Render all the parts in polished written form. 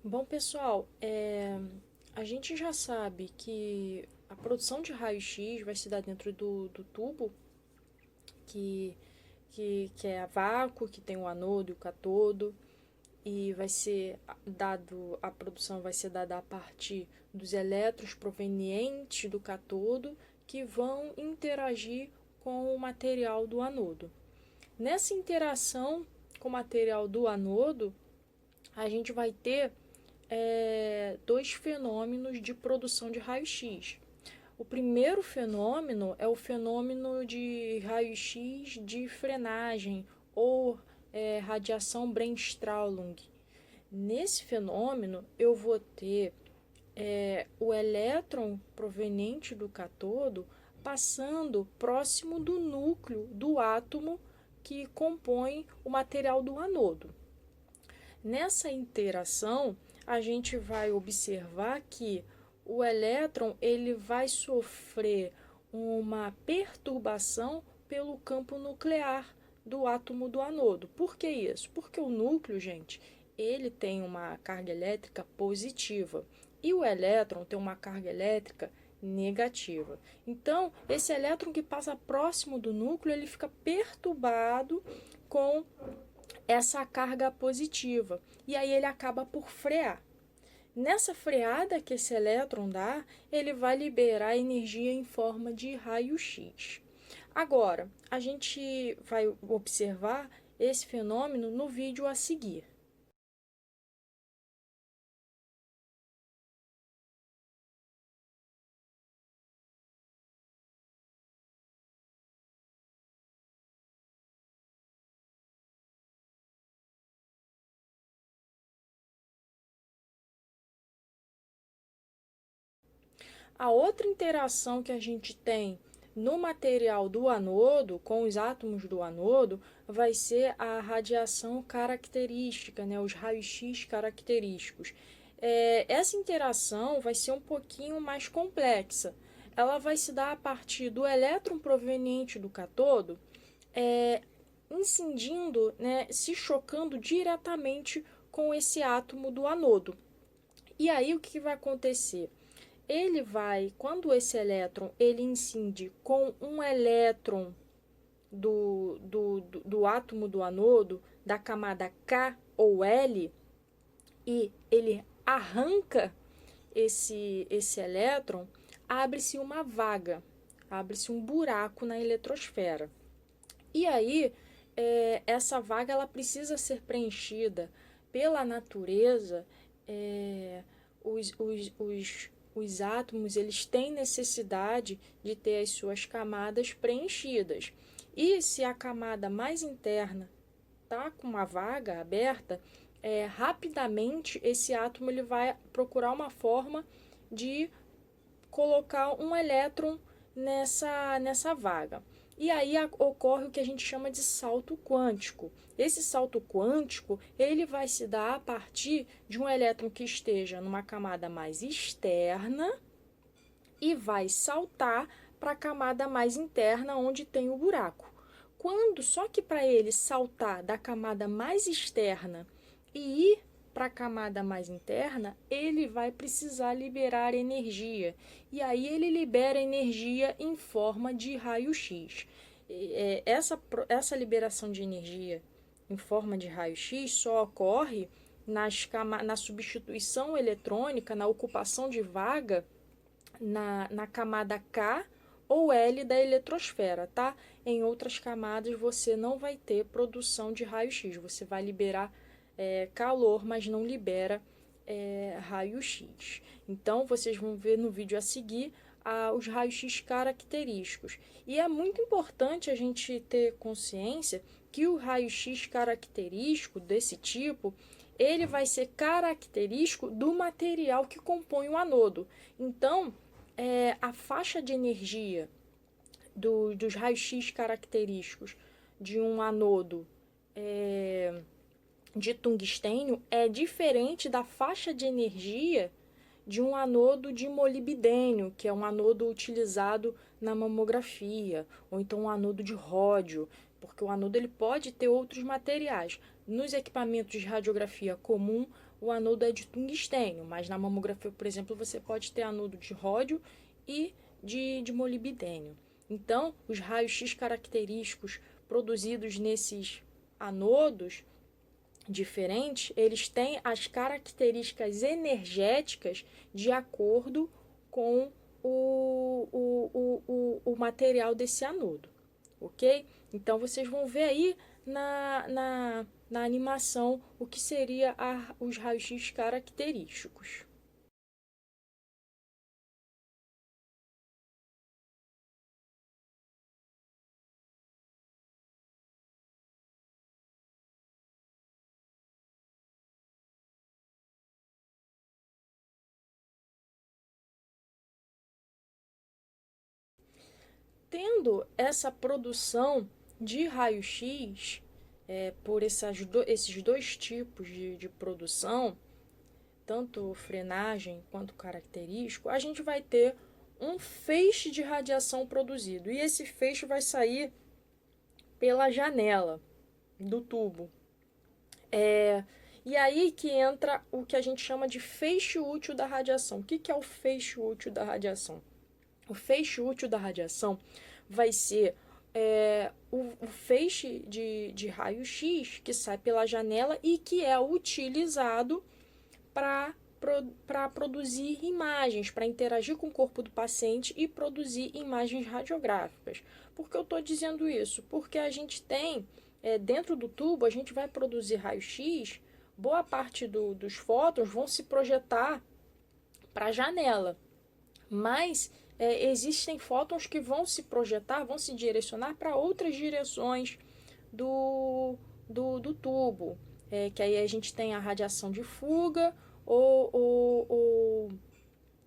Bom, pessoal, a gente já sabe que a produção de raio-x vai se dar dentro do tubo, que, que é a vácuo, que tem o anodo e o catodo, e vai ser a produção vai ser dada a partir dos elétrons provenientes do catodo que vão interagir com o material do anodo. Nessa interação com o material do anodo, a gente vai ter dois fenômenos de produção de raio-x. O primeiro fenômeno é o fenômeno de raio-x de frenagem ou radiação Bremsstrahlung. Nesse fenômeno, eu vou ter o elétron proveniente do catodo passando próximo do núcleo do átomo que compõe o material do anodo. Nessa interação, a gente vai observar que o elétron ele vai sofrer uma perturbação pelo campo nuclear do átomo do anodo. Por que isso? Porque o núcleo, gente, ele tem uma carga elétrica positiva e o elétron tem uma carga elétrica negativa. Então, esse elétron que passa próximo do núcleo, ele fica perturbado com essa carga positiva e aí ele acaba por frear. Nessa freada que esse elétron dá, ele vai liberar energia em forma de raio-x. Agora, a gente vai observar esse fenômeno no vídeo a seguir. A outra interação que a gente tem no material do anodo, com os átomos do anodo, vai ser a radiação característica, né, os raios-x característicos. Essa interação vai ser um pouquinho mais complexa. Ela vai se dar a partir do elétron proveniente do catodo, incidindo, né, se chocando diretamente com esse átomo do anodo. E aí o que vai acontecer? Ele vai, quando esse elétron ele incide com um elétron do átomo do anodo, da camada K ou L, e ele arranca esse elétron, abre-se uma vaga, abre-se um buraco na eletrosfera. E aí, essa vaga ela precisa ser preenchida pela natureza. Os átomos eles têm necessidade de ter as suas camadas preenchidas. E se a camada mais interna está com uma vaga aberta, rapidamente esse átomo ele vai procurar uma forma de colocar um elétron nessa vaga. E aí ocorre o que a gente chama de salto quântico. Esse salto quântico ele vai se dar a partir de um elétron que esteja numa camada mais externa e vai saltar para a camada mais interna onde tem o buraco. Só que para ele saltar da camada mais externa e ir para a camada mais interna, ele vai precisar liberar energia. E aí ele libera energia em forma de raio-x. Essa liberação de energia em forma de raio-x só ocorre na substituição eletrônica, na ocupação de vaga na camada K ou L da eletrosfera, tá? Em outras camadas você não vai ter produção de raio-x, você vai liberar calor, mas não libera raio-x. Então, vocês vão ver no vídeo a seguir os raios-x característicos. E é muito importante a gente ter consciência que o raio-x característico desse tipo, ele vai ser característico do material que compõe o anodo. Então, a faixa de energia dos raios-x característicos de um anodo de tungstênio é diferente da faixa de energia de um anodo de molibdênio, que é um anodo utilizado na mamografia, ou então um anodo de ródio, porque o anodo ele pode ter outros materiais. Nos equipamentos de radiografia comum, o anodo é de tungstênio, mas na mamografia, por exemplo, você pode ter anodo de ródio e de molibdênio. Então, os raios-x característicos produzidos nesses anodos diferentes, eles têm as características energéticas de acordo com o material desse anodo, ok? Então, vocês vão ver aí na animação o que seria os raios-x característicos. Tendo essa produção de raio-x, por esses dois tipos de produção, tanto frenagem quanto característico, a gente vai ter um feixe de radiação produzido. E esse feixe vai sair pela janela do tubo. E aí que entra o que a gente chama de feixe útil da radiação. O que é o feixe útil da radiação? O feixe útil da radiação vai ser o feixe de raio-x que sai pela janela e que é utilizado para produzir imagens, para interagir com o corpo do paciente e produzir imagens radiográficas. Por que eu estou dizendo isso? Porque a gente tem, dentro do tubo, a gente vai produzir raio-x, boa parte dos fótons vão se projetar para a janela, mas existem fótons que vão se projetar, vão se direcionar para outras direções do tubo, que aí a gente tem a radiação de fuga ou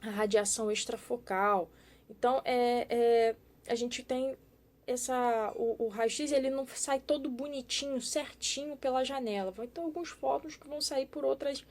a radiação extrafocal. Então, a gente tem o raio-x, ele não sai todo bonitinho, certinho pela janela. Vai ter alguns fótons que vão sair por outras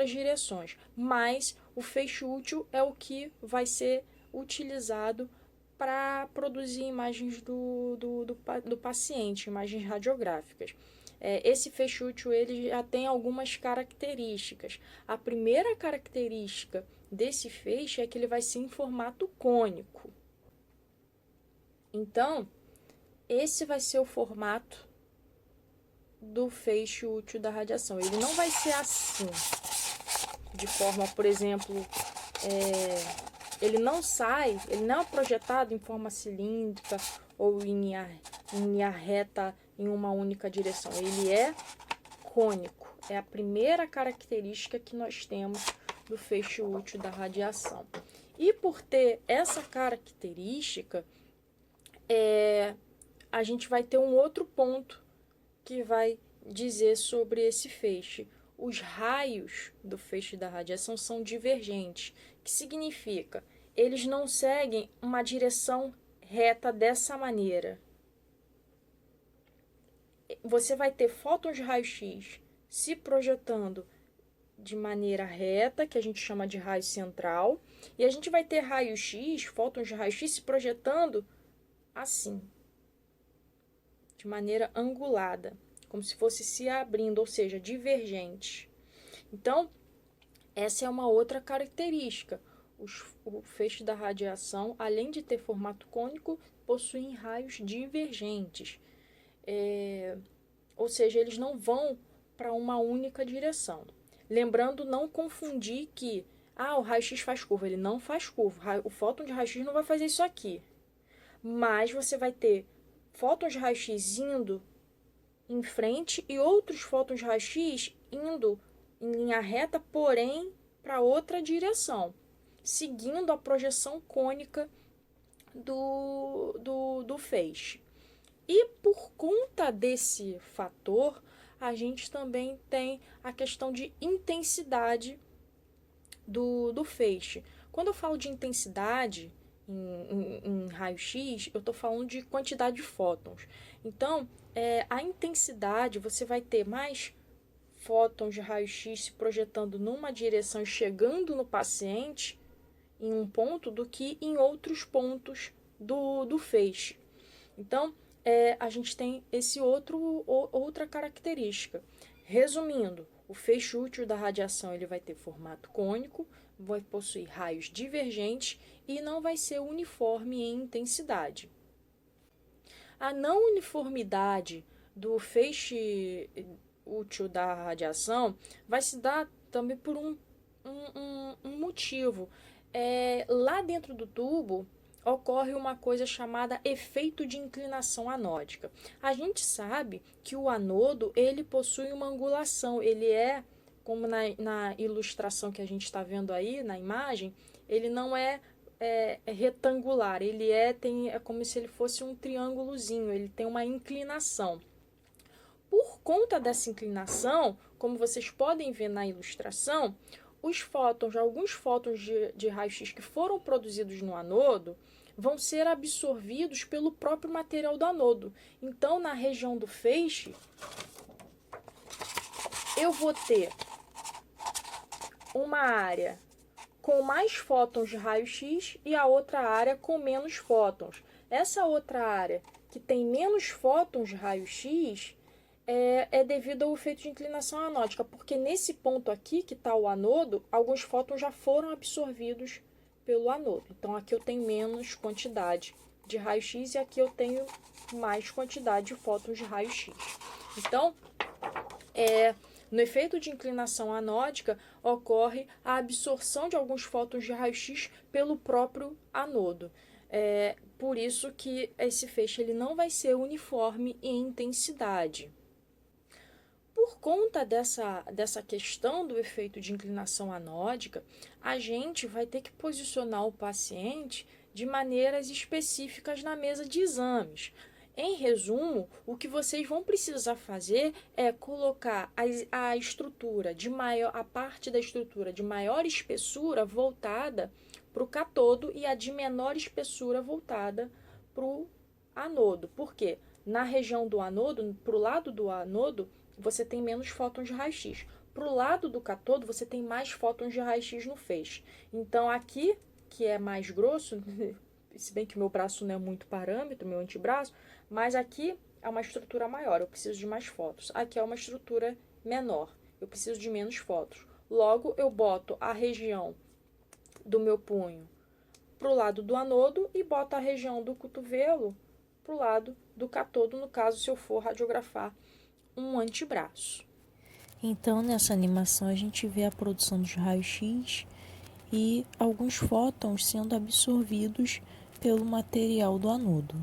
direções, mas o feixe útil é o que vai ser utilizado para produzir imagens do paciente, imagens radiográficas. Esse feixe útil ele já tem algumas características. A primeira característica desse feixe é que ele vai ser em formato cônico. Então, esse vai ser o formato do feixe útil da radiação. Ele não vai ser assim, de forma, por exemplo, ele não é projetado em forma cilíndrica ou em linha reta em uma única direção. Ele é cônico. É a primeira característica que nós temos do feixe útil da radiação. E por ter essa característica, a gente vai ter um outro ponto que vai dizer sobre esse feixe. Os raios do feixe da radiação são divergentes, que significa eles não seguem uma direção reta dessa maneira. Você vai ter fótons de raio-x se projetando de maneira reta, que a gente chama de raio central, e a gente vai ter raio-x, fótons de raio-x se projetando assim, de maneira angulada, como se fosse se abrindo, ou seja, divergente. Então, essa é uma outra característica. O feixe da radiação, além de ter formato cônico, possuem raios divergentes. Ou seja, eles não vão para uma única direção. Lembrando, não confundir que o raio-x faz curva. Ele não faz curva. O fóton de raio-x não vai fazer isso aqui. Mas você vai ter fótons de raio-x indo em frente e outros fótons de raio-x indo em linha reta, porém para outra direção, seguindo a projeção cônica do feixe. E por conta desse fator, a gente também tem a questão de intensidade do feixe. Quando eu falo de intensidade em raio-x, eu estou falando de quantidade de fótons. Então, a intensidade, você vai ter mais fótons de raio-x se projetando numa direção e chegando no paciente em um ponto do que em outros pontos do feixe. Então, a gente tem outra característica. Resumindo, o feixe útil da radiação ele vai ter formato cônico, vai possuir raios divergentes e não vai ser uniforme em intensidade. A não uniformidade do feixe útil da radiação vai se dar também por um motivo. Lá dentro do tubo ocorre uma coisa chamada efeito de inclinação anódica. A gente sabe que o anodo ele possui uma angulação, ele como na ilustração que a gente está vendo aí, na imagem, ele não é retangular, ele é como se ele fosse um triângulozinho, ele tem uma inclinação. Por conta dessa inclinação, como vocês podem ver na ilustração, alguns fótons de raio-x que foram produzidos no anodo vão ser absorvidos pelo próprio material do anodo. Então, na região do feixe, eu vou ter uma área com mais fótons de raio-x e a outra área com menos fótons. Essa outra área que tem menos fótons de raio-x é devido ao efeito de inclinação anódica, porque nesse ponto aqui que está o anodo, alguns fótons já foram absorvidos pelo anodo. Então aqui eu tenho menos quantidade de raio-x e aqui eu tenho mais quantidade de fótons de raio-x. Então, no efeito de inclinação anódica, ocorre a absorção de alguns fótons de raio-x pelo próprio anodo. Por isso que esse feixe ele não vai ser uniforme em intensidade. Por conta dessa questão do efeito de inclinação anódica, a gente vai ter que posicionar o paciente de maneiras específicas na mesa de exames. Em resumo, o que vocês vão precisar fazer é colocar a estrutura a parte da estrutura de maior espessura voltada para o catodo e a de menor espessura voltada para o anodo. Por quê? Na região do anodo, para o lado do anodo, você tem menos fótons de raio-x. Para o lado do catodo, você tem mais fótons de raio-x no feixe. Então, aqui, que é mais grosso, se bem que meu braço não é muito parâmetro, meu antebraço, mas aqui é uma estrutura maior, eu preciso de mais fótons. Aqui é uma estrutura menor, eu preciso de menos fótons. Logo, eu boto a região do meu punho para o lado do anodo e boto a região do cotovelo para o lado do catodo, no caso, se eu for radiografar um antebraço. Então, nessa animação, a gente vê a produção dos raios-x e alguns fótons sendo absorvidos pelo material do anodo.